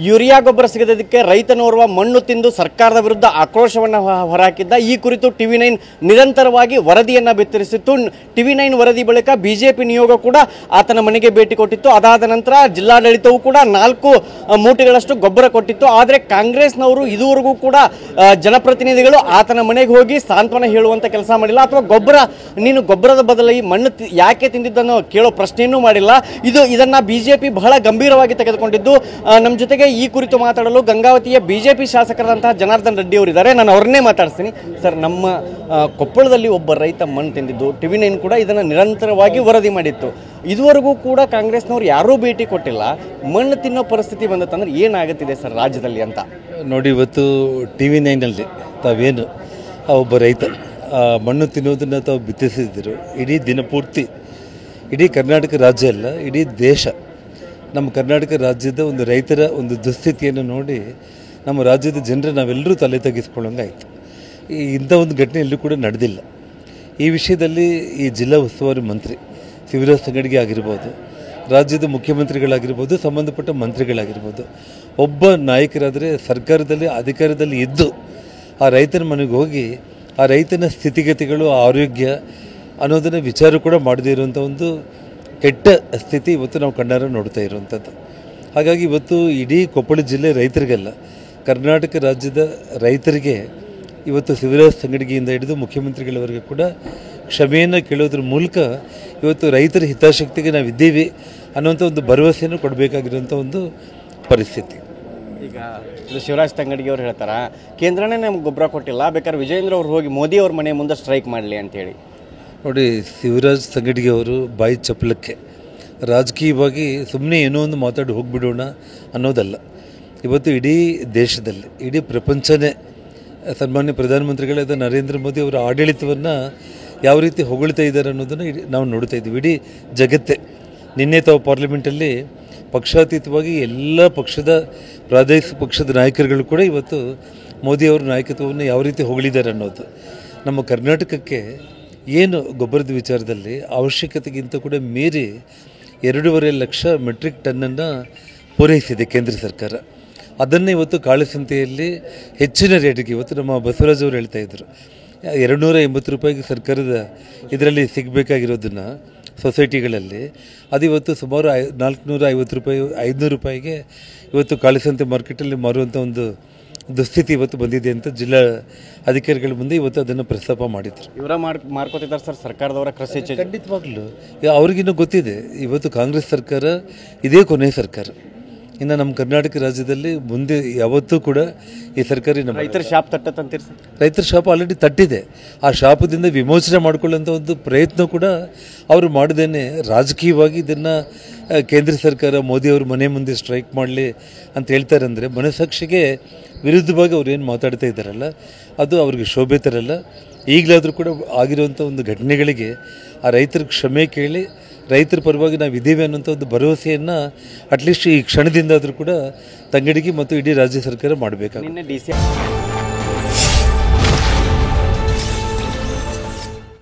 Urea ಗೊಬ್ಬರ ಸಿಗದಕ್ಕೆ ರೈತನೋರ್ವ ಮಣ್ಣು ತಿಂದು ಸರ್ಕಾರದ ವಿರುದ್ಧ ಆಕ್ರೋಶವನ್ನು ಹೊರಹಾಕಿದ್ದ. ಈ ಕುರಿತು TV9 ನಿರಂತರವಾಗಿ ವರದಿಯನ್ನು ಬಿತ್ತರಿಸಿತ್ತು. TV9 ವರದಿ ಬಳಿಕ ಬಿಜೆಪಿ ನಿಯೋಗ ಕೂಡ ಆತನ ಮನೆಗೆ ಭೇಟಿ ಕೊಟ್ಟಿತ್ತು. ಅದಾದ ನಂತರ ಜಿಲ್ಲಾಡಳಿತವು ಕೂಡ 4 ಮೂಟೆಗಳಷ್ಟು ಗೊಬ್ಬರ ಕೊಟ್ಟಿತ್ತು. ಆದರೆ ಕಾಂಗ್ರೆಸ್ನವರು ಇದುವರೆಗೂ ಕೂಡ ಜನಪ್ರತಿನಿಧಿಗಳು ಆತನ ಮನೆಗೆ ಹೋಗಿ ಸಾಂತ್ವನ ಹೇಳುವಂಥ ಕೆಲಸ ಮಾಡಿಲ್ಲ, ಅಥವಾ ನೀನು ಗೊಬ್ಬರದ ಬದಲಾಗಿ ಮಣ್ಣು ಯಾಕೆ ತಿಂದಿದ್ದನ್ನು ಕೇಳೋ ಪ್ರಶ್ನೆಯನ್ನೂ ಮಾಡಿಲ್ಲ. ಇದನ್ನ ಬಿಜೆಪಿ ಬಹಳ ಗಂಭೀರವಾಗಿ ತೆಗೆದುಕೊಂಡಿದ್ದು. ನಮ್ಮ ಜೊತೆಗೆ ಈ ಕುರಿತು ಮಾತಾಡಲು ಗಂಗಾವತಿಯ ಬಿಜೆಪಿ ಶಾಸಕರಾದಂತಹ ಜನಾರ್ದನ್ ರೆಡ್ಡಿ ಅವರಿದ್ದಾರೆ. ನಾನು ಅವ್ರನ್ನೇ ಮಾತಾಡ್ತೀನಿ. ಸರ್, ನಮ್ಮ ಕೊಪ್ಪಳದಲ್ಲಿ ಒಬ್ಬ ರೈತ ಮಣ್ಣು ತಿಂದಿದ್ದು TV9 ಕೂಡ ಇದನ್ನು ನಿರಂತರವಾಗಿ ವರದಿ ಮಾಡಿತ್ತು. ಇದುವರೆಗೂ ಕೂಡ ಕಾಂಗ್ರೆಸ್ನವ್ರು ಯಾರೂ ಭೇಟಿ ಕೊಟ್ಟಿಲ್ಲ. ಮಣ್ಣು ತಿನ್ನೋ ಪರಿಸ್ಥಿತಿ ಬಂದತ್ತಂದ್ರೆ ಏನಾಗುತ್ತಿದೆ ಸರ್ ರಾಜ್ಯದಲ್ಲಿ ಅಂತ ನೋಡಿ. ಇವತ್ತು TV9ನಲ್ಲಿ ತಾವೇನು ಒಬ್ಬ ರೈತ ಮಣ್ಣು ತಿನ್ನೋದನ್ನು ತಾವು ಬಿತ್ತಿಸಿದ್ರು. ಇಡೀ ದಿನಪೂರ್ತಿ ಇಡೀ ಕರ್ನಾಟಕ ರಾಜ್ಯ ಅಲ್ಲ, ಇಡೀ ದೇಶ ನಮ್ಮ ಕರ್ನಾಟಕ ರಾಜ್ಯದ ಒಂದು ರೈತರ ಒಂದು ದುಸ್ಥಿತಿಯನ್ನು ನೋಡಿ ನಮ್ಮ ರಾಜ್ಯದ ಜನರು ನಾವೆಲ್ಲರೂ ತಲೆ ತಗ್ಗಿಸ್ಕೊಳ್ಳೋಂಗಾಯಿತು. ಇಂಥ ಒಂದು ಘಟನೆ ಎಲ್ಲೂ ಕೂಡ ನಡೆದಿಲ್ಲ. ಈ ವಿಷಯದಲ್ಲಿ ಈ ಜಿಲ್ಲಾ ಉಸ್ತುವಾರಿ ಮಂತ್ರಿ ಶಿವರಾಜ್ ತಂಗಡಗಿ ಆಗಿರ್ಬೋದು, ರಾಜ್ಯದ ಮುಖ್ಯಮಂತ್ರಿಗಳಾಗಿರ್ಬೋದು, ಸಂಬಂಧಪಟ್ಟ ಮಂತ್ರಿಗಳಾಗಿರ್ಬೋದು, ಒಬ್ಬ ನಾಯಕರಾದರೆ ಸರ್ಕಾರದಲ್ಲಿ ಅಧಿಕಾರದಲ್ಲಿ ಇದ್ದು ಆ ರೈತನ ಮನೆಗೆ ಹೋಗಿ ಆ ರೈತನ ಸ್ಥಿತಿಗತಿಗಳು, ಆರೋಗ್ಯ ಅನ್ನೋದನ್ನು ವಿಚಾರ ಕೂಡ ಮಾಡದೇ ಇರುವಂಥ ಒಂದು ಕೆಟ್ಟ ಸ್ಥಿತಿ ಇವತ್ತು ನಾವು ಕಣ್ಣಾರ ನೋಡ್ತಾ ಇರುವಂಥದ್ದು. ಹಾಗಾಗಿ ಇವತ್ತು ಇಡೀ ಕೊಪ್ಪಳ ಜಿಲ್ಲೆ ರೈತರಿಗೆಲ್ಲ, ಕರ್ನಾಟಕ ರಾಜ್ಯದ ರೈತರಿಗೆ ಇವತ್ತು ಶಿವರಾಜ್ ತಂಗಡಗಿಯಿಂದ ಹಿಡಿದು ಮುಖ್ಯಮಂತ್ರಿಗಳವರೆಗೆ ಕೂಡ ಕ್ಷಮೆಯನ್ನು ಕೇಳೋದ್ರ ಮೂಲಕ ಇವತ್ತು ರೈತರ ಹಿತಾಸಕ್ತಿಗೆ ನಾವಿದ್ದೀವಿ ಅನ್ನೋಂಥ ಒಂದು ಭರವಸೆಯನ್ನು ಕೊಡಬೇಕಾಗಿರುವಂಥ ಒಂದು ಪರಿಸ್ಥಿತಿ. ಈಗ ಶಿವರಾಜ್ ತಂಗಡಗಿ ಅವರು ಹೇಳ್ತಾರೆ, ಕೇಂದ್ರನೇ ನಮ್ಗೆ ಗೊಬ್ಬರ ಕೊಟ್ಟಿಲ್ಲ, ಬೇಕಾದ್ರೆ ವಿಜಯೇಂದ್ರ ಅವ್ರು ಹೋಗಿ ಮೋದಿ ಅವ್ರ ಮನೆ ಮುಂದೆ ಸ್ಟ್ರೈಕ್ ಮಾಡಲಿ ಅಂತೇಳಿ. ನೋಡಿ, ಶಿವರಾಜ್ ತಂಗಡಗಿ ಅವರು ಬಾಯಿ ಚಪ್ಪಲಕ್ಕೆ ರಾಜಕೀಯವಾಗಿ ಸುಮ್ಮನೆ ಏನೋ ಒಂದು ಮಾತಾಡಿ ಹೋಗಿಬಿಡೋಣ ಅನ್ನೋದಲ್ಲ. ಇವತ್ತು ಇಡೀ ದೇಶದಲ್ಲಿ, ಇಡೀ ಪ್ರಪಂಚನೇ ಸನ್ಮಾನ್ಯ ಪ್ರಧಾನಮಂತ್ರಿಗಳಾದ ನರೇಂದ್ರ ಮೋದಿ ಅವರ ಆಡಳಿತವನ್ನು ಯಾವ ರೀತಿ ಹೊಗಳ್ತಾ ಇದ್ದಾರೆ ಅನ್ನೋದನ್ನು ನಾವು ನೋಡ್ತಾ ಇದ್ದೀವಿ. ಇಡೀ ಜಗತ್ತೇ ನಿನ್ನೆ ತಾವು ಪಾರ್ಲಿಮೆಂಟಲ್ಲಿ ಪಕ್ಷಾತೀತವಾಗಿ ಎಲ್ಲ ಪ್ರಾದೇಶಿಕ ಪಕ್ಷದ ನಾಯಕರುಗಳು ಕೂಡ ಇವತ್ತು ಮೋದಿಯವರ ನಾಯಕತ್ವವನ್ನು ಯಾವ ರೀತಿ ಹೊಗಳಿದ್ದಾರೆ ಅನ್ನೋದು. ನಮ್ಮ ಕರ್ನಾಟಕಕ್ಕೆ ಏನು ಗೊಬ್ಬರದ ವಿಚಾರದಲ್ಲಿ ಅವಶ್ಯಕತೆಗಿಂತ ಕೂಡ ಮೀರಿ 2.5 ಲಕ್ಷ ಮೆಟ್ರಿಕ್ ಟನ್ನನ್ನು ಪೂರೈಸಿದೆ ಕೇಂದ್ರ ಸರ್ಕಾರ. ಅದನ್ನು ಇವತ್ತು ಕಾಳಸಂತೆಯಲ್ಲಿ ಹೆಚ್ಚಿನ ರೇಟಿಗೆ ಇವತ್ತು ನಮ್ಮ ಬಸವರಾಜ್ ಅವರು ಹೇಳ್ತಾ ಇದ್ದರು, 280 ರೂಪಾಯಿಗೆ ಸರ್ಕಾರದ ಇದರಲ್ಲಿ ಸಿಗಬೇಕಾಗಿರೋದನ್ನು ಸೊಸೈಟಿಗಳಲ್ಲಿ ಅದು ಇವತ್ತು ಸುಮಾರು 450 ರೂಪಾಯಿ 500 ರೂಪಾಯಿಗೆ ಇವತ್ತು ಕಾಳಸಂತೆ ಮಾರ್ಕೆಟಲ್ಲಿ ಮಾರುವಂಥ ಒಂದು ದುಸ್ಥಿತಿ ಇವತ್ತು ಬಂದಿದೆ ಅಂತ ಜಿಲ್ಲಾ ಅಧಿಕಾರಿಗಳ ಮುಂದೆ ಇವತ್ತು ಅದನ್ನು ಪ್ರಸ್ತಾಪ ಮಾಡಿದರು. ಇವರ ಮಾರ್ಕೋತಿದ್ದಾರೆ ಸರ್ ಸರ್ಕಾರದವರ ಕೃಷಿ. ಖಂಡಿತವಾಗ್ಲೂ ಅವ್ರಿಗಿನ್ನೂ ಗೊತ್ತಿದೆ, ಇವತ್ತು ಕಾಂಗ್ರೆಸ್ ಸರ್ಕಾರ ಇದೇ ಕೊನೆಯ ಸರ್ಕಾರ. ಇನ್ನು ನಮ್ಮ ಕರ್ನಾಟಕ ರಾಜ್ಯದಲ್ಲಿ ಮುಂದೆ ಯಾವತ್ತೂ ಕೂಡ ಈ ಸರ್ಕಾರಿ ನಮ್ಮ ರೈತರ ಶಾಪ್ ತಟ್ಟಂತೀರಿ. ರೈತರ ಶಾಪ ಆಲ್ರೆಡಿ ತಟ್ಟಿದೆ. ಆ ಶಾಪದಿಂದ ವಿಮೋಚನೆ ಮಾಡಿಕೊಳ್ಳುವಂಥ ಒಂದು ಪ್ರಯತ್ನ ಕೂಡ ಅವರು ಮಾಡದೇನೆ ರಾಜಕೀಯವಾಗಿ ಇದನ್ನು ಕೇಂದ್ರ ಸರ್ಕಾರ ಮೋದಿಯವರು ಮನೆ ಮುಂದೆ ಸ್ಟ್ರೈಕ್ ಮಾಡಲಿ ಅಂತ ಹೇಳ್ತಾರೆ. ಅಂದರೆ ಮನಸ್ಸಾಕ್ಷಿಗೆ ವಿರುದ್ಧವಾಗಿ ಅವ್ರು ಏನು ಮಾತಾಡ್ತಾ ಇದ್ದಾರಲ್ಲ, ಅದು ಅವ್ರಿಗೆ ಶೋಭೆ ತರಲ್ಲ. ಈಗಲಾದರೂ ಕೂಡ ಆಗಿರುವಂಥ ಒಂದು ಘಟನೆಗಳಿಗೆ ಆ ರೈತರ ಕ್ಷಮೆ ಕೇಳಿ ರೈತರ ಪರವಾಗಿ ನಾವು ಇದ್ದೀವಿ ಅನ್ನೋಂಥ ಒಂದು ಭರವಸೆಯನ್ನು ಅಟ್ಲೀಸ್ಟ್ ಈ ಕ್ಷಣದಿಂದಾದರೂ ಕೂಡ ತಂಗಡಗಿ ಮತ್ತು ಇಡೀ ರಾಜ್ಯ ಸರ್ಕಾರ ಮಾಡಬೇಕಾಗುತ್ತೆ.